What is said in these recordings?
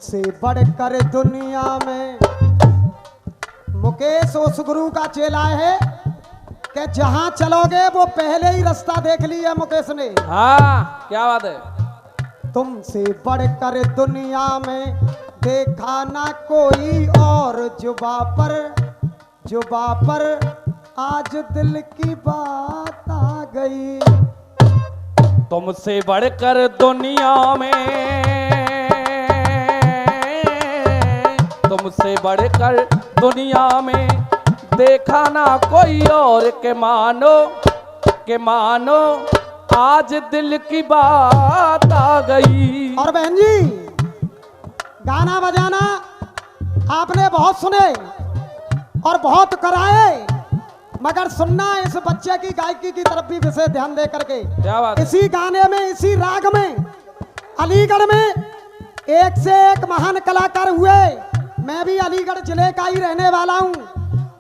तुमसे बढ़कर दुनिया में। मुकेश उस गुरु का चेला है कि जहां चलोगे वो पहले ही रास्ता देख लिया मुकेश ने। हाँ क्या बात है। तुमसे बढ़कर दुनिया में देखा ना कोई और, जुबा पर आज दिल की बात आ गई। तुमसे बढ़कर दुनिया में, तुमसे बढ़कर दुनिया में देखा ना कोई और, के मानो आज दिल की बात आ गई। और बहन जी गाना बजाना आपने बहुत सुने और बहुत कराए, मगर सुनना इस बच्चे की गायकी की तरफ भी विशेष ध्यान दे करके। क्या बात है? इसी गाने में, इसी राग में अलीगढ़ में एक से एक महान कलाकार हुए। मैं भी अलीगढ़ जिले का ही रहने वाला हूं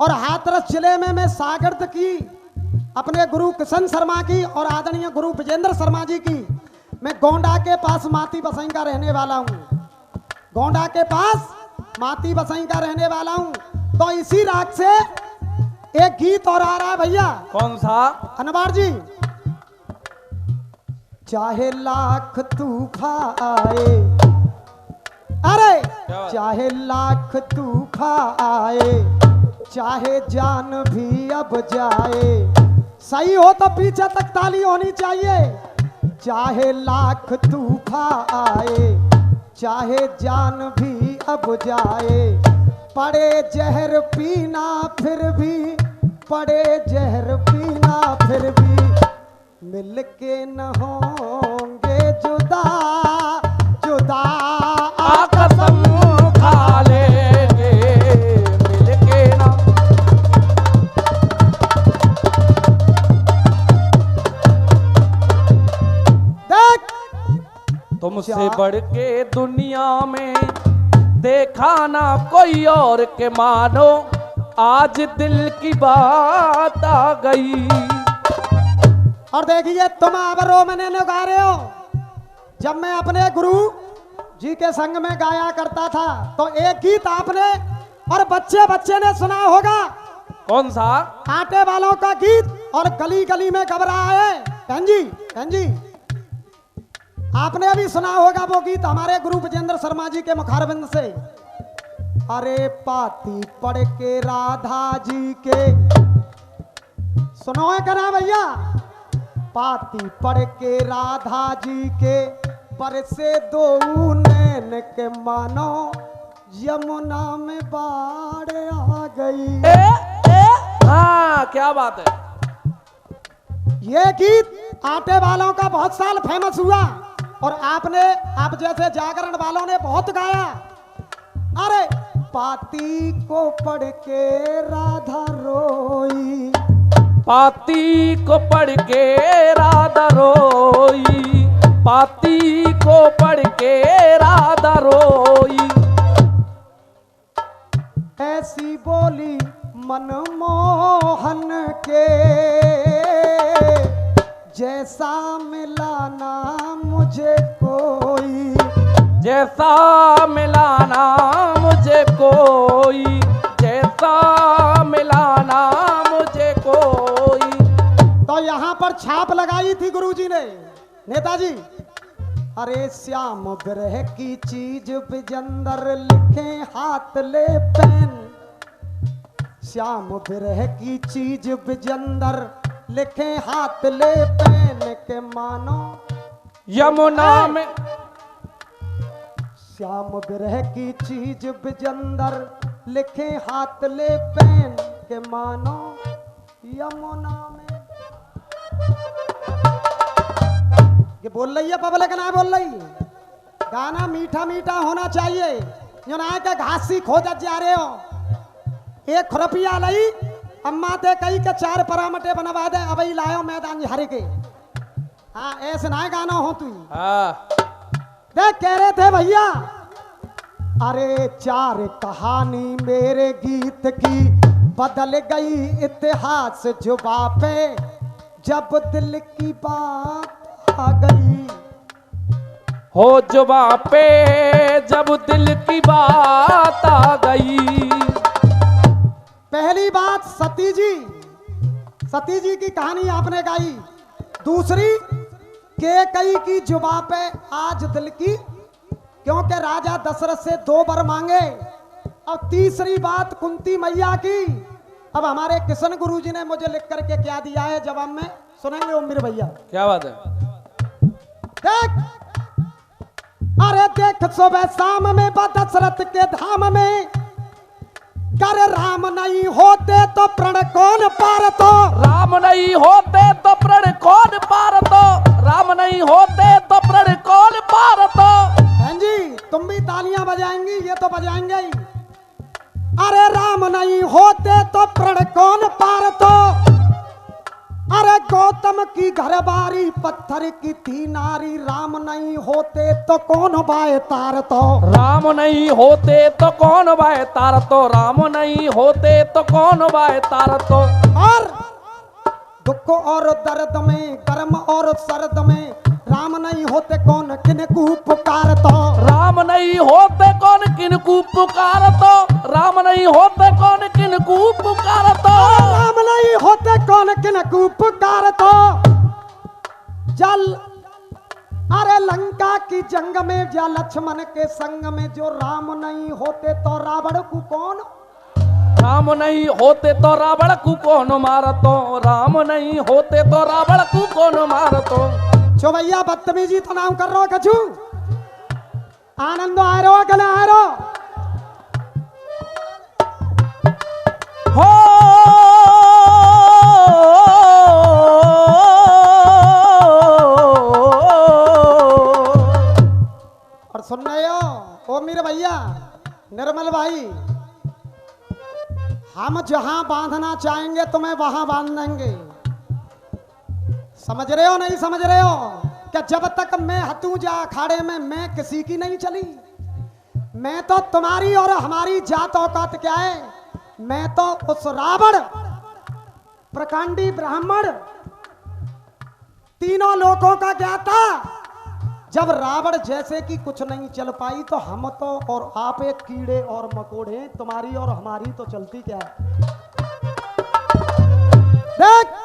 और हाथरस जिले में मैं सागर्द की, अपने गुरु किशन शर्मा की और आदरणीय गुरु विजेंद्र शर्मा जी की, मैं गोंडा के पास माती बसई का रहने वाला हूं। गोंडा के पास माती बसई का रहने वाला हूं। तो इसी राग से एक गीत और आ रहा है भैया। कौन सा? अनवार जी। चाहे लाख तूफान आए, अरे चाहे लाख तूफान आए, चाहे जान भी अब जाए। सही हो तो पीछे तक ताली होनी चाहिए। चाहे लाख तूफान आए, चाहे जान भी अब जाए, पड़े जहर पीना फिर भी, पड़े जहर पीना फिर भी, मिलके न होंगे जुदा, जुदा कसम खा लेंगे मिलके ना। देख तुमसे बढ़ के दुनिया में देखा ना कोई और, के मानो आज दिल की बात आ गई। और देखिए तुम आबरो मैंने गा रहे हो। जब मैं अपने गुरु जी के संग में गाया करता था तो एक गीत आपने और बच्चे बच्चे ने सुना होगा। कौन सा? आटे वालों का गीत और गली गली में घबरा है। बहन जी आपने अभी सुना होगा वो गीत हमारे गुरु विजेंद्र शर्मा जी के मुखारबिंद से। अरे पाती पढ़ के राधा जी के, सुनो है करा भैया। पाती पढ़ के राधा जी के, पर से दो नैन के मानो यमुना में बाढ़ आ गई। हाँ क्या बात है। ये गीत आटे वालों का बहुत साल फेमस हुआ और आप जैसे जागरण वालों ने बहुत गाया। अरे पाती को पढ़ के राधा रोई, पाती को पढ़ के राधा रोई, पाती को पढ़ के राधा रोई। ऐसी बोली मनमोहन के, जैसा मिला ना मुझे कोई, जैसा मिलाना मुझे कोई, जैसा मिलाना मुझे कोई। तो यहाँ पर छाप लगाई थी गुरुजी ने, नेताजी। अरे श्याम विरह की चीज विजेंदर लिखे हाथ ले पेन, श्याम विरह की चीज विजेंदर लिखे हाथ ले पेन के मानो यमुना में। श्याम विरह की चीज विजेंदर लिखे हाथ ले पेन के मानो यमुना में। ये बोल रही है पब्लिक ना बोल रही। गाना मीठा मीठा होना चाहिए। जो ना के घासी खोजत जा रहे हो। एक खुरपिया लई अम्मा ते कई के 4 परामटे बनवा दे, अबई लायो मैदान हरे के। हाँ ऐसे ना गाना हो तू। देख कह रहे थे भैया, अरे 4 कहानी मेरे गीत की बदल गई इतिहास जुबा पे, जब दिल की बात आ गई। हो जुबा पे जब दिल आ गई। पहली बात सती जी की कहानी आपने गाई। दूसरी कैकई की जुबां पे आज दिल की, क्योंकि राजा दशरथ से 2 वर मांगे। अब तीसरी बात कुंती मैया की। अब हमारे किशन गुरु जी ने मुझे लिख करके क्या दिया है जवाब में, सुनेंगे ओमवीर भैया। क्या बात है? देख, अरे देख सुबह शाम में दशरथ के धाम में, कर राम नहीं होते तो प्रण कौन पार तो। राम नहीं होते तो प्रण कौन पार तो। राम नहीं होते तो प्रण कौन पार तो। बहन जी तुम भी तालियां बजाएंगी, ये तो बजाएंगे ही। अरे राम नहीं होते तो प्रण कौन पार तो। अरे गौतम की घरबारी पत्थर की थी नारी, राम नहीं होते तो कौन बाए तार तो। राम नहीं होते तो कौन बाए तार तो। राम नहीं होते तो कौन बाए तार तो। और दुख और दर्द में, गर्म और सर्द में, राम नहीं होते कौन किनको पुकार तो। राम नहीं होते कौन किनको पुकार तो। राम नहीं होते कौन किनको पुकार तो। राम नहीं होते कौन किनको पुकार तो। जल अरे लंका की जंग में या लक्ष्मण के संग में, जो राम नहीं होते तो रावण को कौन। राम नहीं होते तो रावण को कौन मारतो। राम नहीं होते तो रावण को कौन मारतो। छो भैया बदतमीजी तो नाम कर रहा कछु, आनंद आ रहा गला आ रहा हो। और सुन रहे हो ओ मेरे भैया निर्मल भाई, हम जहां बांधना चाहेंगे तुम्हें वहां बांध देंगे। समझ रहे हो नहीं समझ रहे हो? क्या जब तक मैं हतू जा अखाड़े में, मैं किसी की नहीं चली। मैं तो तुम्हारी और हमारी जात औकात क्या है, मैं तो उस रावण, प्रकांडी ब्राह्मण, तीनों लोगों का क्या था। जब रावण जैसे कि कुछ नहीं चल पाई तो हम तो और आप एक कीड़े और मकोड़े, तुम्हारी और हमारी तो चलती क्या है। देख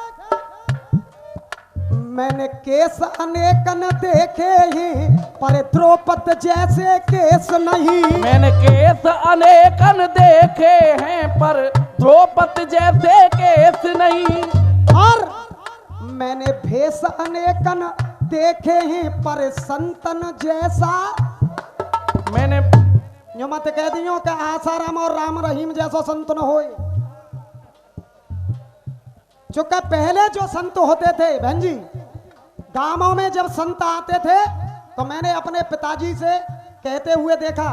मैंने केस अनेकन देखे हैं, पर द्रौपद जैसे केस नहीं। मैंने केस अनेकन देखे हैं, पर द्रौपद जैसे केस नहीं। और मैंने भेष अनेकन देखे हैं, पर संतन जैसा। मैंने यो मत कह दियो कि आसाराम और राम रहीम जैसा संत न होए। चूंकि पहले जो संत होते थे बहन जी, गांवों में जब संत आते थे तो मैंने अपने पिताजी से कहते हुए देखा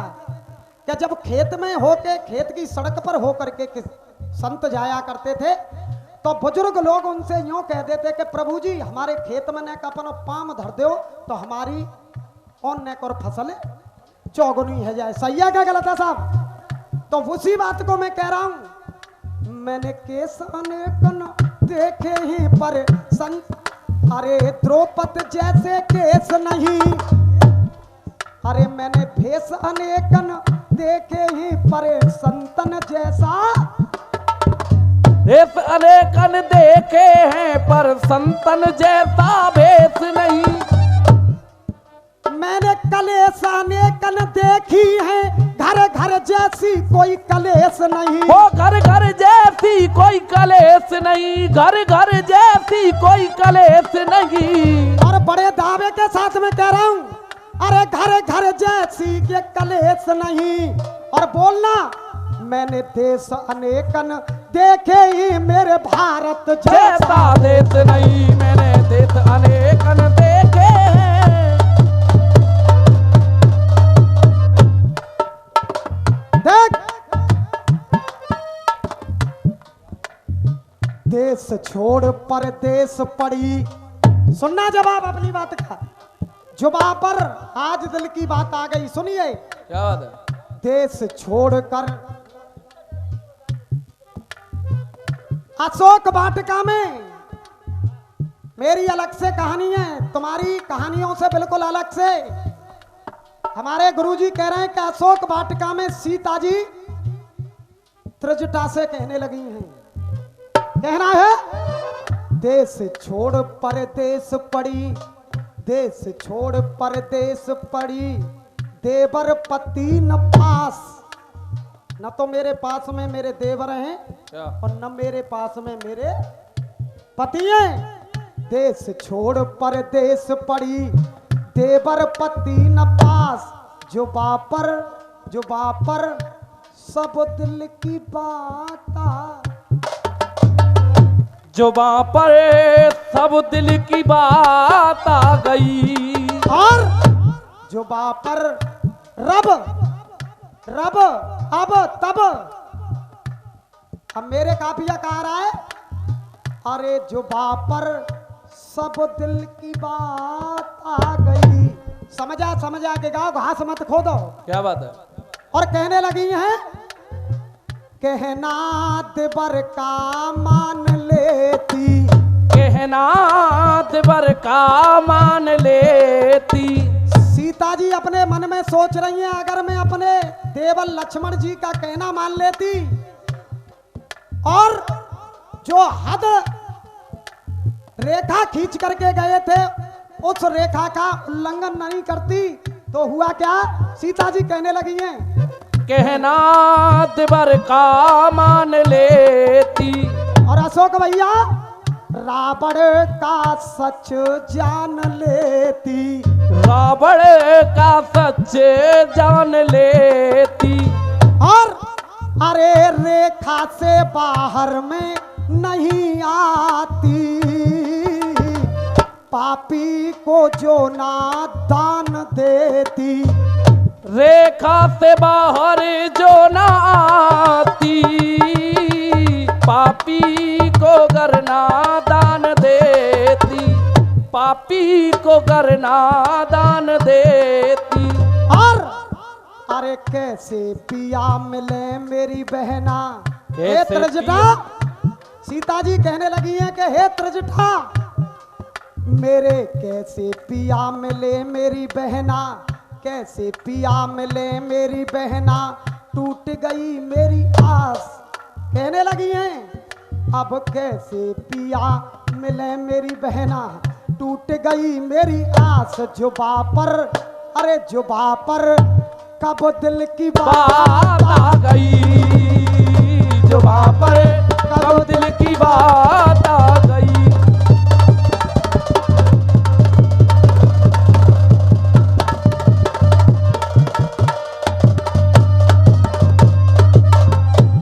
कि जब खेत में होके, खेत की सड़क पर होकर के संत जाया करते थे तो बुजुर्ग लोग उनसे यूं कह देते कि प्रभु जी हमारे खेत में ने अपन पाम धर दो तो हमारी और ने और फसल चौगुनी है जाए। सही है क्या गलत है साहब? तो उसी बात को मैं कह रहा हूं, मैंने केस अनेकन देखे ही पर संत, अरे द्रौपद जैसे केस नहीं। अरे मैंने भेष अनेकन देखे ही पर संतन जैसा। भेष अनेकन देखे हैं, पर संतन जैसा भेष नहीं। मैंने कलेश अनेकन देखी है, घर घर जैसी कोई कलेश नहीं। वो घर घर जैसी कोई कलेश नहीं। घर घर जैसी कोई कलेश नहीं। और बड़े दावे के साथ में कह रहा हूं, अरे घर घर जैसी ये कलेश नहीं। और बोलना मैंने देश अनेकन देखे ही, मेरे भारत जैसा देश नहीं। मैंने देश अनेकन देखे हैं। देख देश छोड़ परदेश पड़ी। सुनना जवाब अपनी बात का, जुबां पर आज दिल की बात आ गई। सुनिए क्या बात है? देश छोड़कर अशोक वाटिका में मेरी अलग से कहानी है, तुम्हारी कहानियों से बिल्कुल अलग से। हमारे गुरुजी कह रहे हैं कि अशोक वाटिका में सीता जी त्रजटा से कहने लगी हैं। कहना है, देश छोड़ परदेश पड़ी, देश छोड़ परदेश पड़ी, देवर पति न पास। न तो मेरे पास में मेरे देवर हैं क्या? और न मेरे पास में मेरे पति हैं। देश छोड़ परदेश पड़ी, देवर पति न पास। जो बापर सब दिल की बात, जुबां पर सब दिल की बात आ गई। और जो बापर रब अब तब। अब मेरे काफिया कहा रहा है, अरे जो बापर सब दिल की बात आ गई। समझा के गाओ, घास मत खोदो। क्या बात है? और कहने लगी हैं, कहना देवर का मान लेती, कहना देवर का मान लेती। सीता जी अपने मन में सोच रही हैं, अगर मैं अपने देवर लक्ष्मण जी का कहना मान लेती और जो हद रेखा खींच करके गए थे उस रेखा का उल्लंघन नहीं करती, तो हुआ क्या? सीता जी कहने लगी हैं, कहना देवर का मान लेती। और अशोक भैया रावण का सच जान लेती, रावण का सच जान लेती। और अरे रेखा से बाहर में नहीं आती, पापी को जो ना दान देती। रेखा से बाहर जो ना आती, पापी को गरना दान देती, पापी को गरना दान देती। और अरे कैसे पिया मिले मेरी बहना, हे कैसे त्रजटा। सीता जी कहने लगी हैं कि हे त्रजटा, मेरे कैसे पिया मिले मेरी बहना, कैसे पिया मिले मेरी बहना, टूट गई मेरी आस। कहने लगी हैं, अब कैसे पिया मिले मेरी बहना, टूट गई मेरी आस। जो बापर, अरे जो बापर कब दिल की बात आ गई, जुबां पर कब दिल की बात